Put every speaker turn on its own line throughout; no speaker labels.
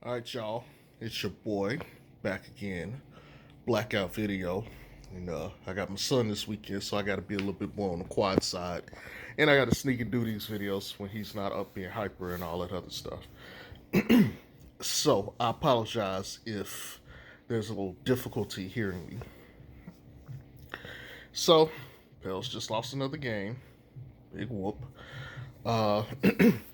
All right, y'all. It's your boy back again. Blackout video. And I got my son this weekend, so I got to be a little bit more on the quiet side. And I got to sneak and do these videos when he's not up being hyper and all that other stuff. So I apologize if there's a little difficulty hearing me. So, Pels just lost another game. Big whoop. Uh,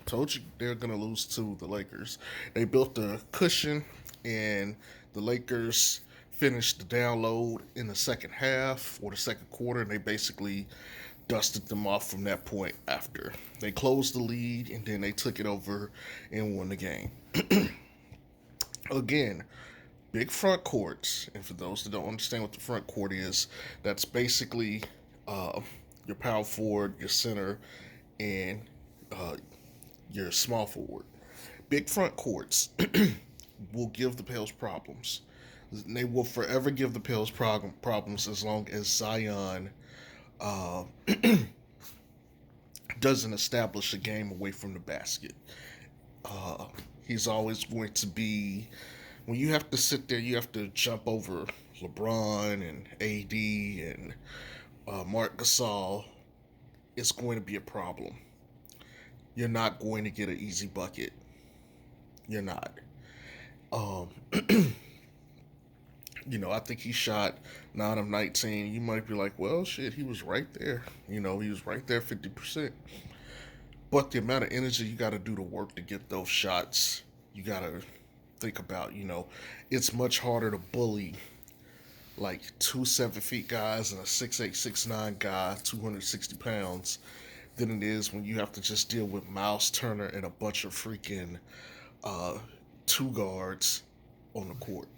told you they're gonna lose to the Lakers. They built a cushion, and the Lakers finished the download in the second half or the second quarter, and they basically dusted them off from that point after. They closed the lead, and then they took it over and won the game. Again, big front courts, and for those that don't understand what the front court is, that's basically your power forward, your center, and uh, your small forward. Big front courts will give the Pels problems. They will forever give the Pels problems as long as Zion uh, doesn't establish a game away from the basket. He's always going to be, when you have to sit there, you have to jump over LeBron and AD and Mark Gasol. It's going to be a problem. You're not going to get an easy bucket. You're not. Um, I think he shot 9 of 19. You might be like, well, shit, he was right there. He was right there 50%. But the amount of energy you got to do to work to get those shots, you got to think about, it's much harder to bully like 2 7 feet guys and a 6'8", 6'9" guy, 260 pounds, than it is when you have to just deal with Miles Turner and a bunch of freaking uh, two guards on the court.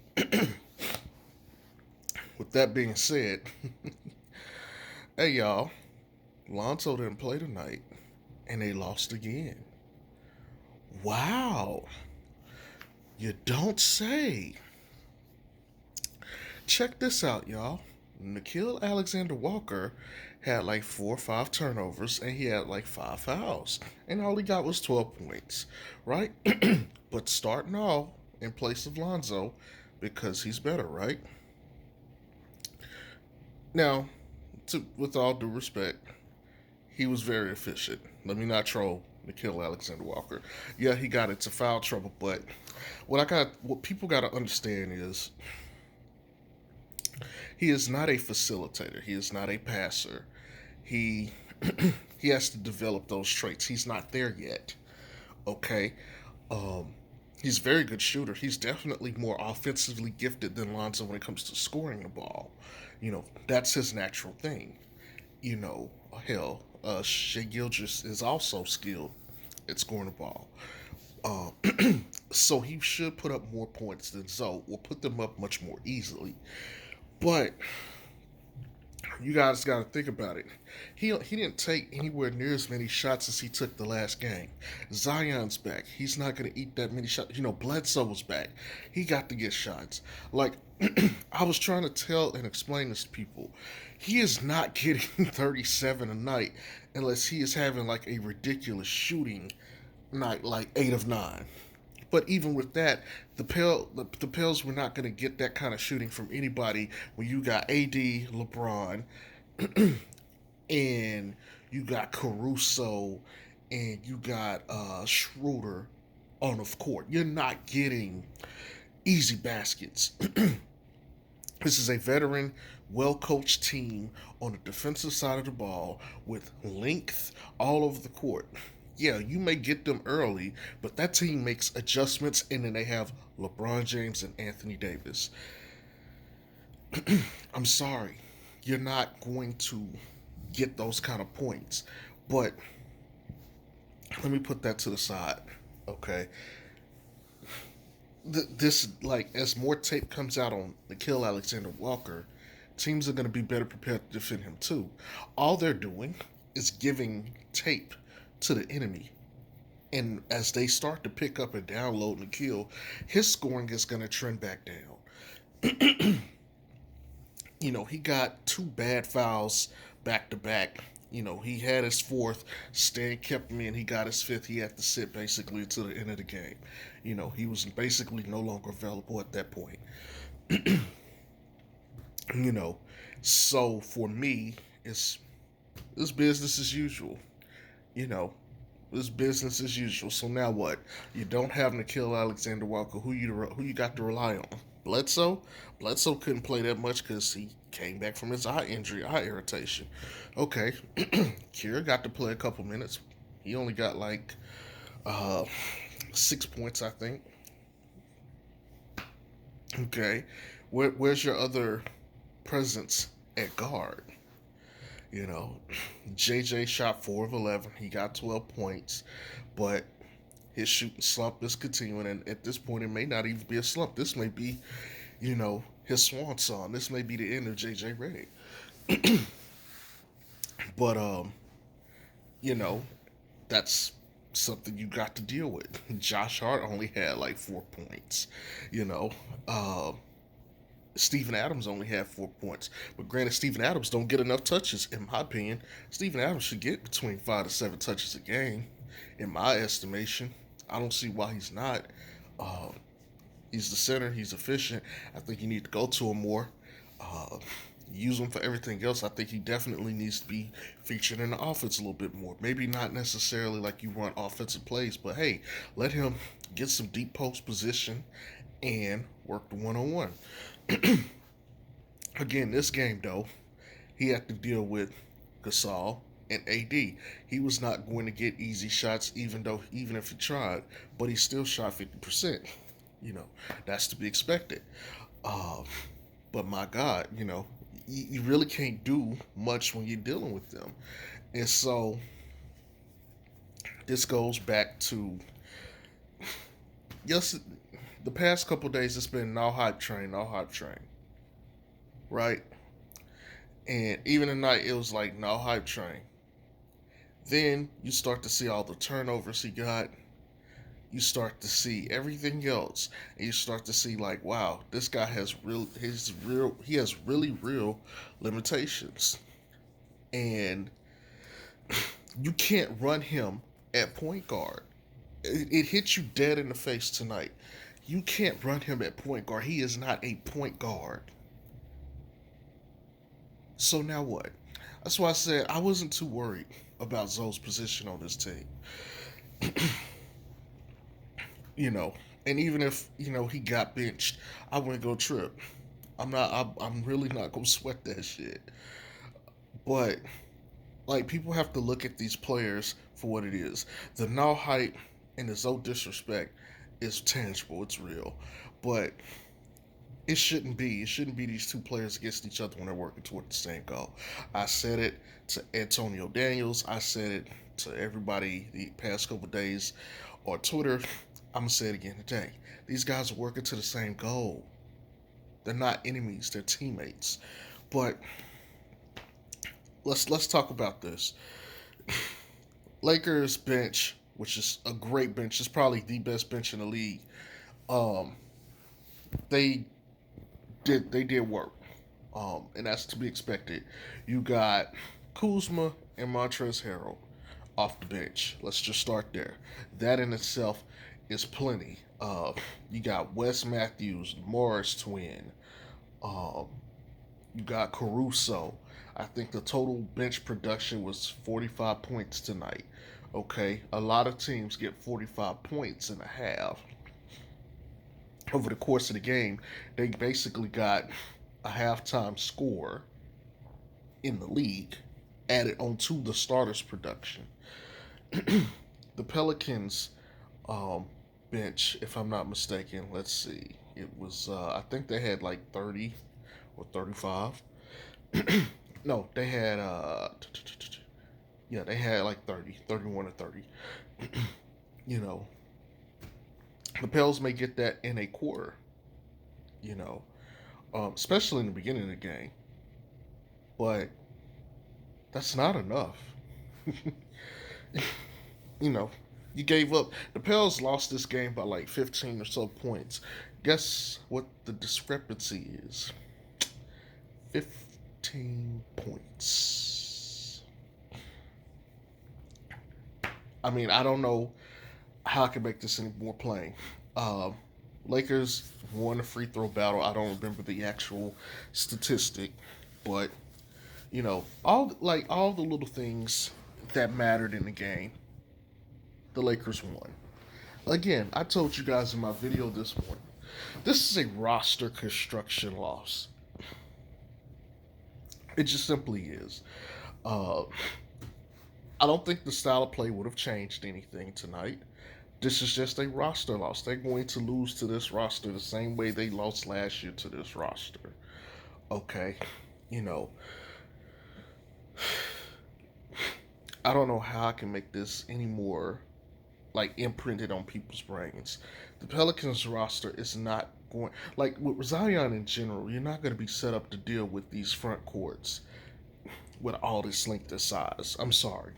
With that being said, hey y'all, Lonzo didn't play tonight and they lost again. Wow. You don't say. Check this out, y'all. Nikhil Alexander Walker had like 4 or 5 turnovers and he had like 5 fouls. And all he got was 12 points, right? But starting off in place of Lonzo because he's better, right? Now, with all due respect, he was very efficient. Let me not troll Nikhil Alexander Walker. Yeah, he got into foul trouble, but what people got to understand is he is not a facilitator. He is not a passer. He he has to develop those traits. He's not there yet. Okay. Um, he's a very good shooter. He's definitely more offensively gifted than Lonzo when it comes to scoring the ball. That's his natural thing. Hell, Shea Gilgis is also skilled at scoring the ball. So he should put up more points than Zoe, or put them up much more easily. But you guys got to think about it. He didn't take anywhere near as many shots as he took the last game. Zion's back. He's not going to eat that many shots. Bledsoe was back. He got to get shots. Like, I was trying to tell and explain this to people. He is not getting 37 a night unless he is having like a ridiculous shooting night, like 8 of 9. But even with that, the Pels were not going to get that kind of shooting from anybody when you got AD, LeBron, and you got Caruso, and you got Schroeder on the court. You're not getting easy baskets. This is a veteran, well coached team on the defensive side of the ball with length all over the court. Yeah, you may get them early, but that team makes adjustments, and then they have LeBron James and Anthony Davis. I'm sorry, you're not going to get those kind of points. But let me put that to the side, okay? This, like, as more tape comes out on Nikhil Alexander Walker, teams are going to be better prepared to defend him too. All they're doing is giving tape to the enemy. And as they start to pick up and download Nikhil, his scoring is going to trend back down. He got 2 bad fouls back to back He had his fourth. Stan kept him in. He got his fifth. He had to sit basically until the end of the game. He was basically no longer available at that point. you know, so for me, it's business as usual. You know, it's business as usual. So now what? You don't have Nikhil Alexander Walker. Who you got to rely on? Bledsoe. Bledsoe couldn't play that much because he came back from his eye injury, eye irritation. Okay, Kira got to play a couple minutes. He only got like 6 points, I think. Okay, where's your other presence at guard? You know, JJ shot 4 of 11. He got 12 points, but his shooting slump is continuing. And at this point, it may not even be a slump. This may be, his swan song. This may be the end of JJ Redick. But you know, that's something you got to deal with. Josh Hart only had like 4 points. You know, uh, Steven Adams only had 4 points. But granted, Steven Adams don't get enough touches, in my opinion. Steven Adams should get between 5 to 7 touches a game, in my estimation. I don't see why he's not. Uh, he's the center. He's efficient. I think you need to go to him more. Uh, use him for everything else. I think he definitely needs to be featured in the offense a little bit more. Maybe not necessarily like you run offensive plays, but hey, let him get some deep post position and work the one on one. Again, this game though, he had to deal with Gasol and AD. He was not going to get easy shots, even if he tried, but he still shot 50%. You know, that's to be expected. Uh, but my God, you really can't do much when you're dealing with them, and so this goes back to yes, the past couple days. It's been no hype train, no hype train, right? And even tonight, it was like no hype train. Then you start to see all the turnovers he got. You start to see everything else, and you start to see like, wow, this guy he has really real limitations, and you can't run him at point guard. It hit you dead in the face tonight. You can't run him at point guard. He is not a point guard. So now what? That's why I said I wasn't too worried about Zoe's position on this team. you know, and even if he got benched, I wouldn't go trip. I'm not. I'm really not gonna sweat that shit. But like, people have to look at these players for what it is. The no hype and the Zoe disrespect is tangible. It's real, but it shouldn't be. It shouldn't be these two players against each other when they're working toward the same goal. I said it to Antonio Daniels. I said it to everybody the past couple days on Twitter. I'm gonna say it again today. These guys are working to the same goal. They're not enemies. They're teammates. But let's talk about this. Lakers bench, which is a great bench, is probably the best bench in the league. Um, they they did work, and that's to be expected. You got Kuzma and Montrezl Harrell off the bench. Let's just start there. That in itself is plenty. You got Wes Matthews, Morris twin. Um, you got Caruso. I think the total bench production was 45 points tonight. Okay, a lot of teams get 45 points in a half. Over the course of the game, they basically got a halftime score in the league added onto the starters' production. The Pelicans bench, if I'm not mistaken, let's see, it was I think they had like 30 or 35. No, they had yeah, they had like 30, 31 or 30. you know, the Pels may get that in a quarter. You know, especially in the beginning of the game, but that's not enough. you know, you gave up. The Pels lost this game by like 15 or so points. Guess what the discrepancy is? 15 points. I mean, I don't know how I can make this any more plain. Um, Lakers won the free throw battle. I don't remember the actual statistic, but all the little things that mattered in the game, the Lakers won. Again, I told you guys in my video this morning, this is a roster construction loss. It just simply is. Uh, I don't think the style of play would have changed anything tonight. This is just a roster loss. They're going to lose to this roster the same way they lost last year to this roster. Okay, you know, I don't know how I can make this any more like imprinted on people's brains. The Pelicans roster is not going like with Zion in general. You're not going to be set up to deal with these front courts with all this length of size. I'm sorry.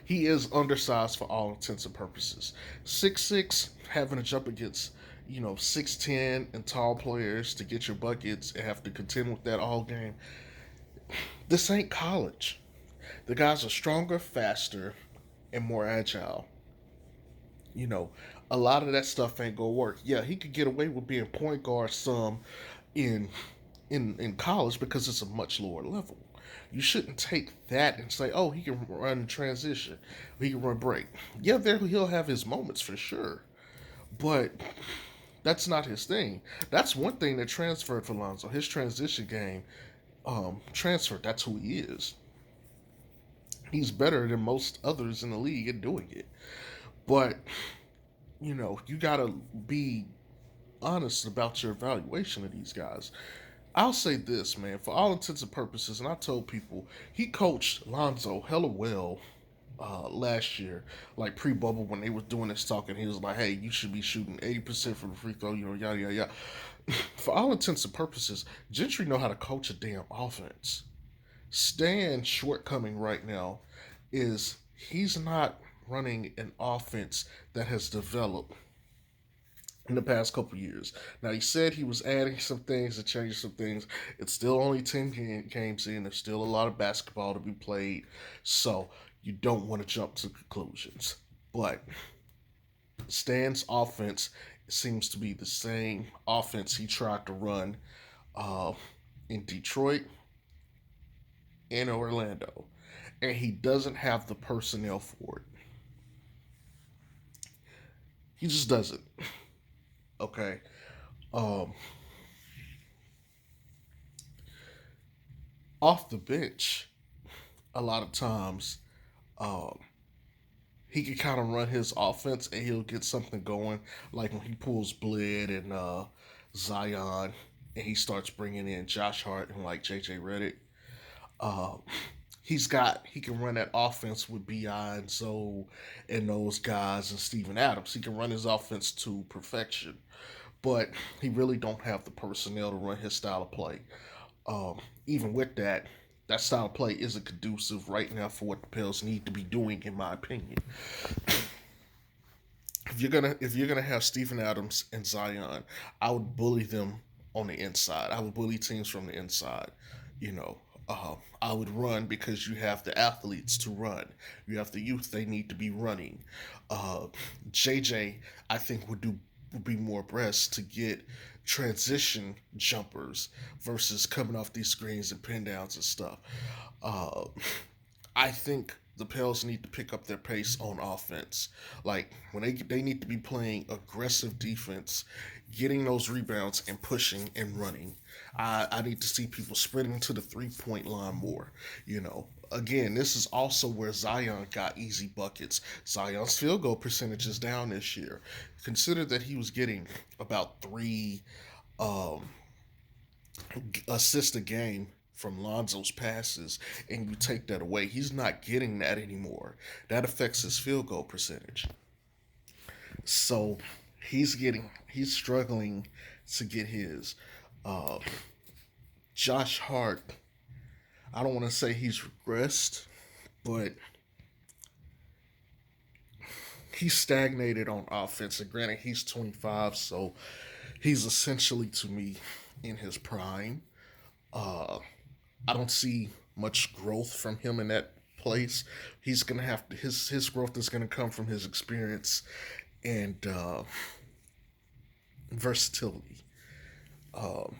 He is undersized for all intents and purposes. 6'6", having to jump against 6'10" and tall players to get your buckets and have to contend with that all game. This ain't college. The guys are stronger, faster, and more agile. You know, a lot of that stuff ain't gonna work. Yeah, he could get away with being point guard some in in college because it's a much lower level. You shouldn't take that and say, "Oh, he can run transition, he can run break." Yeah, there he'll have his moments for sure, but that's not his thing. That's one thing that transferred for Lonzo. His transition game transferred. That's who he is. He's better than most others in the league at doing it. But you gotta be honest about your evaluation of these guys. I'll say this, man, for all intents and purposes, and I told people he coached Lonzo hella well last year, like pre-bubble when they were doing this talking. He was like, "Hey, you should be shooting 80% from the free throw," yada yada yada. For all intents and purposes, Gentry know how to coach a damn offense. Stan's shortcoming right now is he's not running an offense that has developed in the past couple years. Now he said he was adding some things and changing some things. It's still only 10 games in. There's still a lot of basketball to be played, so you don't want to jump to conclusions. But Stan's offense seems to be the same offense he tried to run uh, in Detroit and Orlando, and he doesn't have the personnel for it. He just doesn't. Okay. Um, Off the bench, a lot of times, um, he can kind of run his offense and he'll get something going. Like when he pulls Bled and Zion, and he starts bringing in Josh Hart and like JJ Redick. Um, he can run that offense with Bi and Zoe and those guys and Steven Adams. He can run his offense to perfection, but he really don't have the personnel to run his style of play. Even with that, that style of play isn't conducive right now for what the Pels need to be doing, in my opinion. If you're gonna have Steven Adams and Zion, I would bully them on the inside. I would bully teams from the inside. You know, I would run because you have the athletes to run. You have the youth they need to be running. Uh, JJ, I think would be more pressed to get transition jumpers versus coming off these screens and pin downs and stuff. Uh, I think the Pels need to pick up their pace on offense. Like when they need to be playing aggressive defense, getting those rebounds and pushing and running. I need to see people sprinting to the 3 point line more. Again, this is also where Zion got easy buckets. Zion's field goal percentage is down this year. Consider that he was getting about three um, assists a game from Lonzo's passes, and you take that away. He's not getting that anymore. That affects his field goal percentage. So he's struggling to get his. Uh, Josh Hart, I don't want to say he's regressed, but he's stagnated on offense. And granted, he's 25, so he's essentially to me in his prime. Uh, I don't see much growth from him in that place. He's gonna have to, his growth is gonna come from his experience and versatility. Um,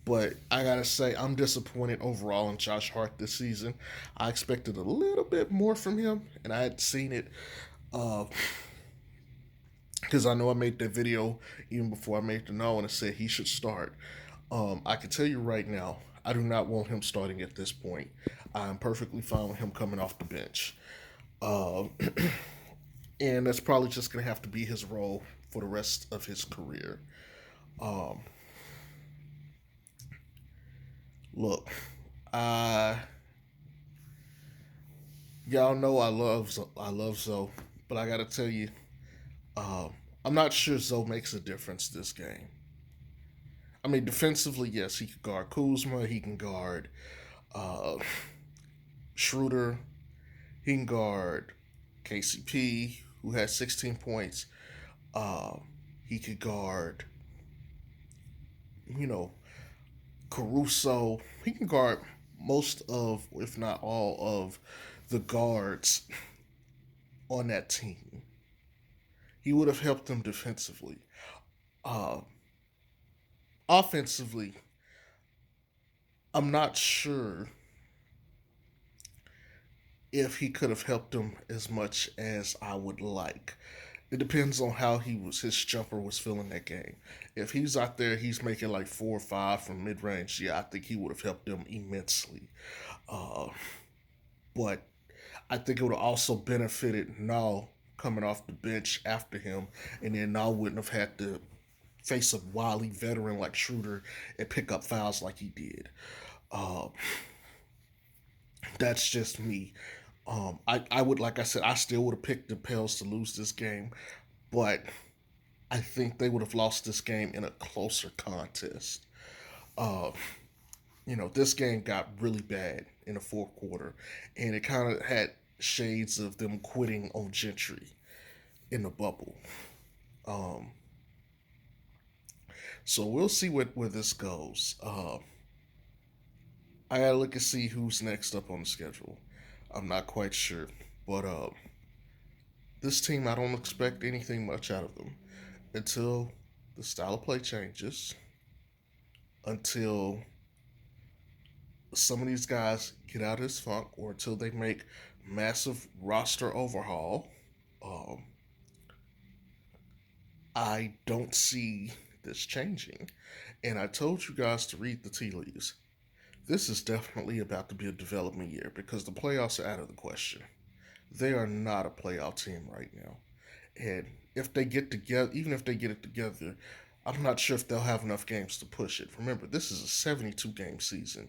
but I gotta say, I'm disappointed overall in Josh Hart this season. I expected a little bit more from him, and I had seen it because I know I made that video even before I made the no, and I said he should start. I can tell you right now, I do not want him starting at this point. I'm perfectly fine with him coming off the bench. Uh, and that's probably just going to have to be his role for the rest of his career. Um, Look, uh, y'all know I love Zoe, but I got to tell you, um, I'm not sure Zoe makes a difference this game. I mean, defensively, yes, he can guard Kuzma, he can guard uh, Schroeder, he can guard KCP, who has 16 points. Uh, he could guard, you know, Caruso. He can guard most of, if not all of, the guards on that team. He would have helped them defensively. Uh, Offensively, I'm not sure if he could have helped them as much as I would like. It depends on how his jumper was feeling that game. If he's out there, he's making like 4 or 5 from mid range. Yeah, I think he would have helped them immensely. Uh, but I think it would have also benefited Nall coming off the bench after him, and then Nall wouldn't have had to face a wily veteran like Schroeder and pick up fouls like he did. Uh, that's just me. I would, like I said, I still would have picked the Pels to lose this game, but I think they would have lost this game in a closer contest. Uh, this game got really bad in the fourth quarter, and it kind of had shades of them quitting on Gentry in the bubble. Um, so we'll see where this goes. I gotta look and see who's next up on the schedule. I'm not quite sure, but this team, I don't expect anything much out of them until the style of play changes, until some of these guys get out of this funk, or until they make massive roster overhaul. Um, I don't see this changing. And I told you guys to read the tea leaves. This is definitely about to be a development year because the playoffs are out of the question. They are not a playoff team right now. And if they get together, even if they get it together, I'm not sure if they'll have enough games to push it. Remember, this is a 72 game season.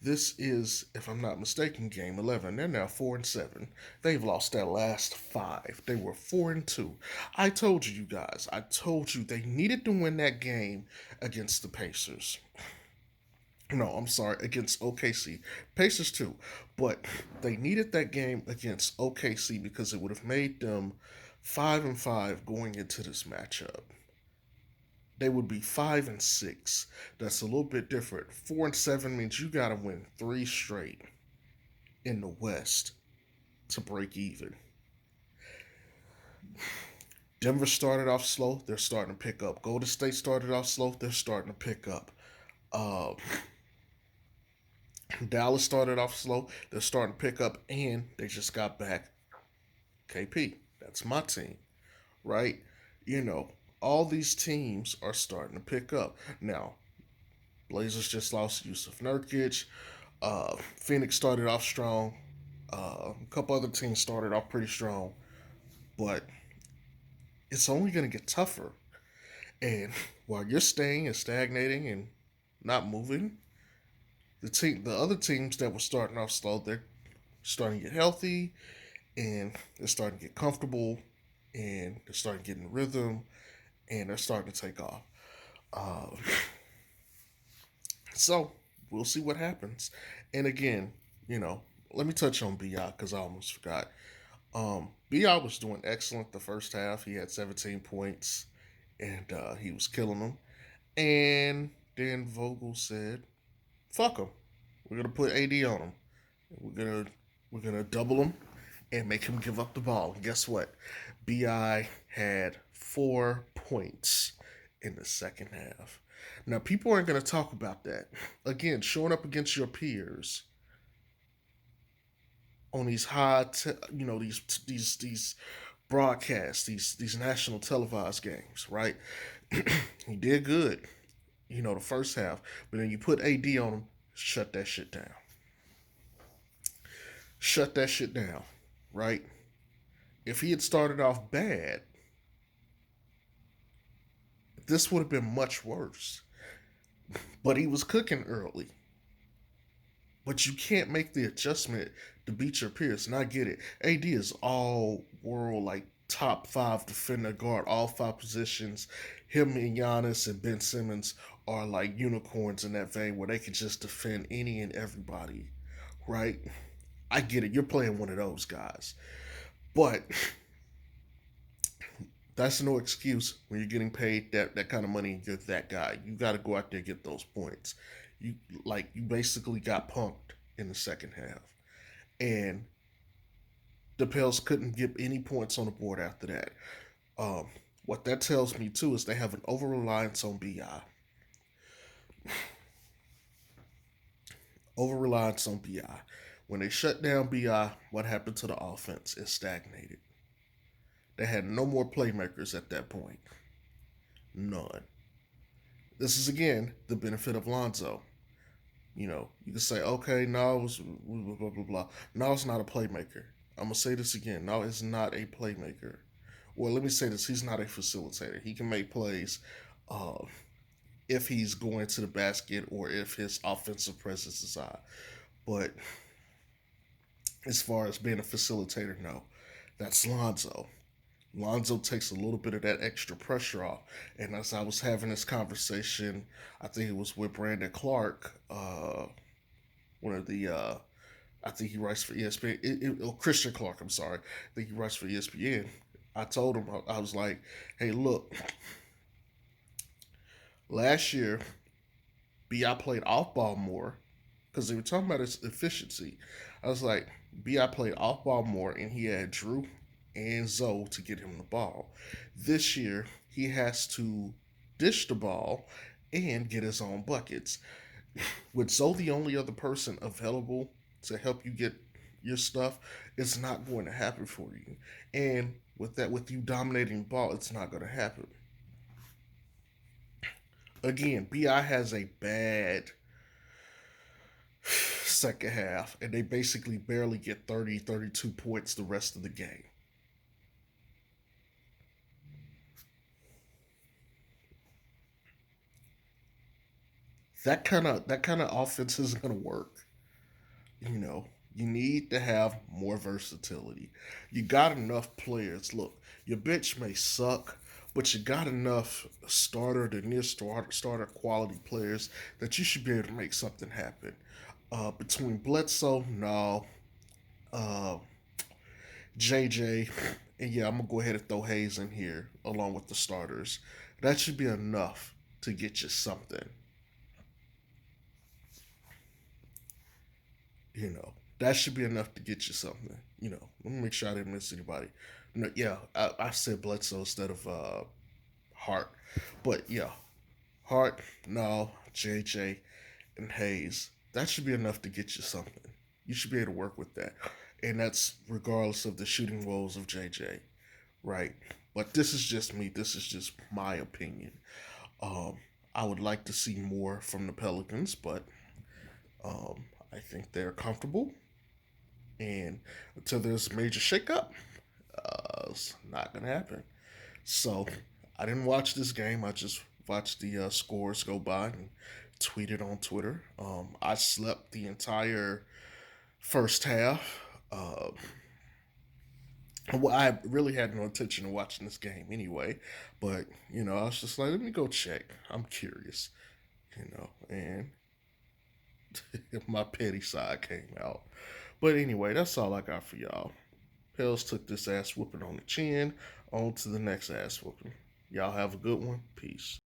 This is, if I'm not mistaken, game 11. They're now 4-7. They've lost their last 5. They were 4-2. I told you guys. I told you they needed to win that game against the Pacers. No, I'm sorry, against OKC. Pacers too. But they needed that game against OKC because it would have made them 5-5 going into this matchup. They would be 5-6. That's a little bit different. 4-7 means you gotta win 3 straight in the West to break even. Denver started off slow. They're starting to pick up. Golden State started off slow. They're starting to pick up. Uh, Dallas started off slow. They're starting to pick up, and they just got back KP. That's my team, right? You know, all these teams are starting to pick up. Now, Blazers just lost Yusuf Nurkic. Phoenix started off strong. A couple other teams started off pretty strong, but it's only going to get tougher. And while you're staying and stagnating and not moving, the other teams that were starting off slow, they're starting to get healthy and they're starting to get comfortable and they're starting to get in rhythm and they're starting to take off. Uh, so we'll see what happens. And again, let me touch on Bi because I almost forgot. Bi was doing excellent the first half. He had 17 points and he was killing them. And then Vogel said, "Fuck him. We're gonna put AD on him. We're gonna We're gonna double him and make him give up the ball. And guess what? Bi had 4 points in the second half. Now people aren't gonna talk about that. Again, showing up against your peers on these these broadcasts, these national televised games, right? He did good, the first half, but then you put AD on him, shut that shit down. Shut that shit down, right? If he had started off bad, this would have been much worse. But he was cooking early. But you can't make the adjustment to beat your peers. And I get it. AD is all world, like top five defender guard, all five positions. Him and Giannis and Ben Simmons are like unicorns in that vein where they can just defend any and everybody, right? I get it. You're playing one of those guys. But that's no excuse when you're getting paid that kind of money and you're that guy. You got to go out there and get those points. You basically got punked in the second half, and the Pels couldn't get any points on the board after that. Um, what that tells me too is they have an over reliance on Bi. Over reliance on Bi. When they shut down Bi, what happened to the offense? It stagnated. They had no more playmakers at that point. None. This is again the benefit of Lonzo. You can say, okay, no, it was blah, blah, blah, blah. No, it's not a playmaker. I'm going to say this again. No, it's not a playmaker. Well, let me say this. He's not a facilitator. He can make plays uh, if he's going to the basket or if his offensive presence is high. But as far as being a facilitator, no. That's Lonzo. Lonzo takes a little bit of that extra pressure off. And as I was having this conversation, I think it was with Brandon Clark, one of the, I think he writes for ESPN, Christian Clark, I'm sorry. I think he writes for ESPN. I told him, I was like, hey, look, last year, B.I. played off ball more because they were talking about his efficiency. I was like, B.I. played off ball more and he had Drew and Zoe to get him the ball. This year, he has to dish the ball and get his own buckets. With Zoe the only other person available to help you get your stuff, it's not going to happen for you. And with you dominating the ball, it's not going to happen. Again, Bi has a bad second half, and they basically barely get 30, 32 points the rest of the game. That kind of offense isn't going to work. You know, you need to have more versatility. You got enough players. Look, your bench may suck, but you got enough starter to near starter quality players that you should be able to make something happen. Between Bledsoe, no, uh, JJ, and yeah, I'm gonna go ahead and throw Hayes in here along with the starters. That should be enough to get you something. That should be enough to get you something. Let me make sure I didn't miss anybody. No, yeah, I said Bledsoe instead of Hart, but yeah, Hart, no, JJ, and Hayes. That should be enough to get you something. You should be able to work with that, and that's regardless of the shooting woes of JJ, right? But this is just me. This is just my opinion. Um, I would like to see more from the Pelicans, but I think they're comfortable. And until there's a major shakeup, it's not gonna happen. So I didn't watch this game. I just watched the scores go by and tweeted on Twitter. I slept the entire first half. Well, I really had no intention of watching this game anyway, but I was just like, let me go check. I'm curious, and my petty side came out. But anyway, that's all I got for y'all. Pels took this ass whooping on the chin. On to the next ass whooping. Y'all have a good one. Peace.